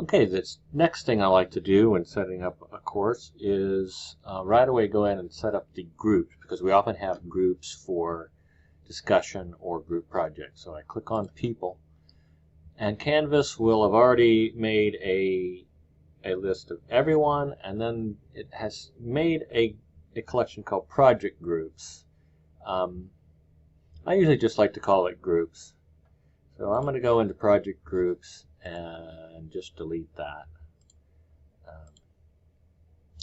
Okay, this next thing I like to do when setting up a course is right away go ahead and set up the groups, because we often have groups for discussion or group projects. So I click on People, and Canvas will have already made a list of everyone, and then it has made a collection called Project Groups. I usually just like to call it Groups. So I'm going to go into Project Groups and just delete that.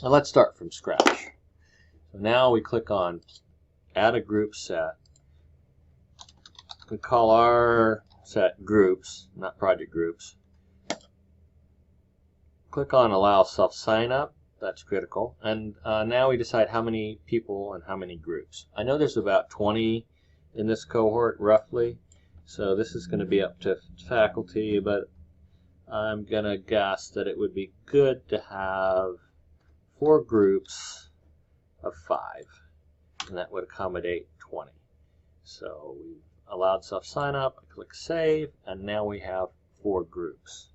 And let's start from scratch. So now we click on Add a Group Set. We call our set Groups, not Project Groups. Click on Allow Self-Sign-Up. That's critical. And now we decide how many people and how many groups. I know there's about 20 in this cohort, roughly. So this is going to be up to faculty, but I'm going to guess that it would be good to have 4 groups of 5, and that would accommodate 20. So we've allowed self-sign-up, I click Save, and now we have 4 groups.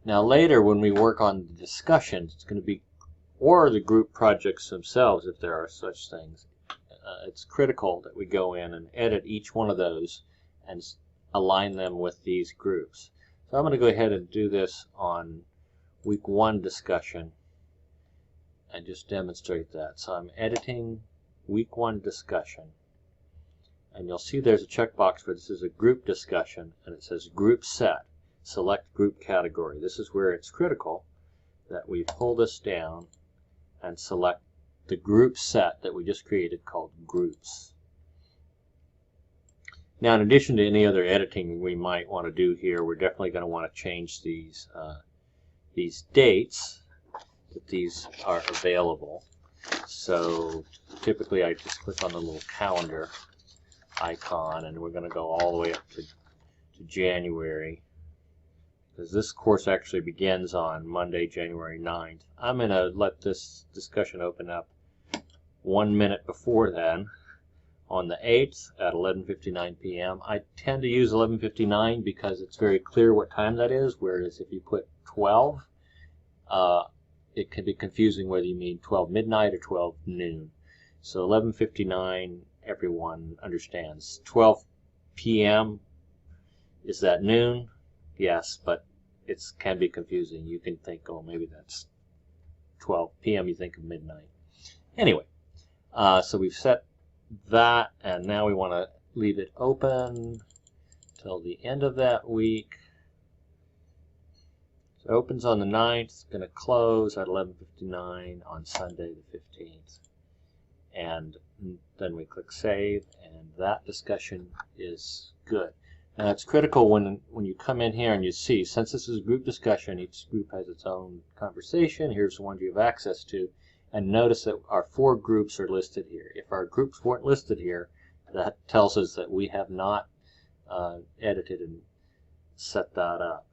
Now later when we work on the discussions, it's going to be, or the group projects themselves if there are such things, it's critical that we go in and edit each one of those and align them with these groups. So I'm going to go ahead and do this on week 1 discussion and just demonstrate that. So I'm editing week 1 discussion, and you'll see there's a checkbox for this is a group discussion, and it says group set, select group category. This is where it's critical that we pull this down and select the group set that we just created called groups. Now, in addition to any other editing we might want to do here, we're definitely going to want to change these dates that these are available. So typically I just click on the little calendar icon, and we're going to go all the way up to January, because this course actually begins on Monday, January 9th. I'm going to let this discussion open up 1 minute before then, on the 8th at 11:59 p.m. I tend to use 11:59 because it's very clear what time that is, whereas if you put 12, it can be confusing whether you mean 12 midnight or 12 noon. So 11:59, everyone understands. 12 p.m., is that noon? Yes, but it can be confusing. You can think, oh, maybe that's 12 p.m., you think of midnight. Anyway, so we've set that, and now we want to leave it open till the end of that week. So it opens on the 9th, it's going to close at 11:59 on Sunday the 15th. And then we click Save, and that discussion is good. Now it's critical when you come in here and you see, since this is a group discussion, each group has its own conversation. Here's the ones you have access to. And notice that our 4 groups are listed here. If our groups weren't listed here, that tells us that we have not edited and set that up.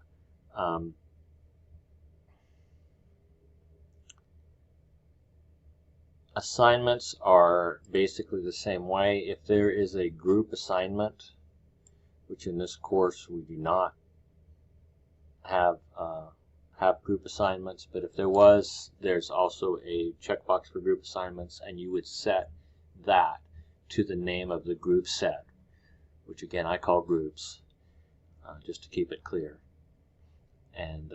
Assignments are basically the same way. If there is a group assignment, which in this course we do not have group assignments, but if there was, there's also a checkbox for group assignments, and you would set that to the name of the group set, which again I call groups, just to keep it clear. And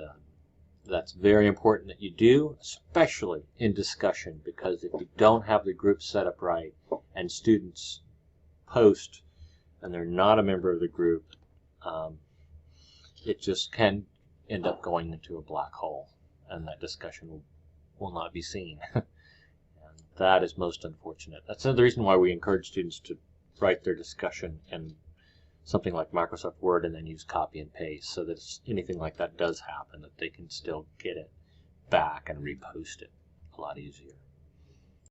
that's very important that you do, especially in discussion, because if you don't have the group set up right and students post and they're not a member of the group, it just can end up going into a black hole, and that discussion will not be seen. And that is most unfortunate. That's another reason why we encourage students to write their discussion in something like Microsoft Word and then use copy and paste, so that if anything like that does happen, that they can still get it back and repost it a lot easier.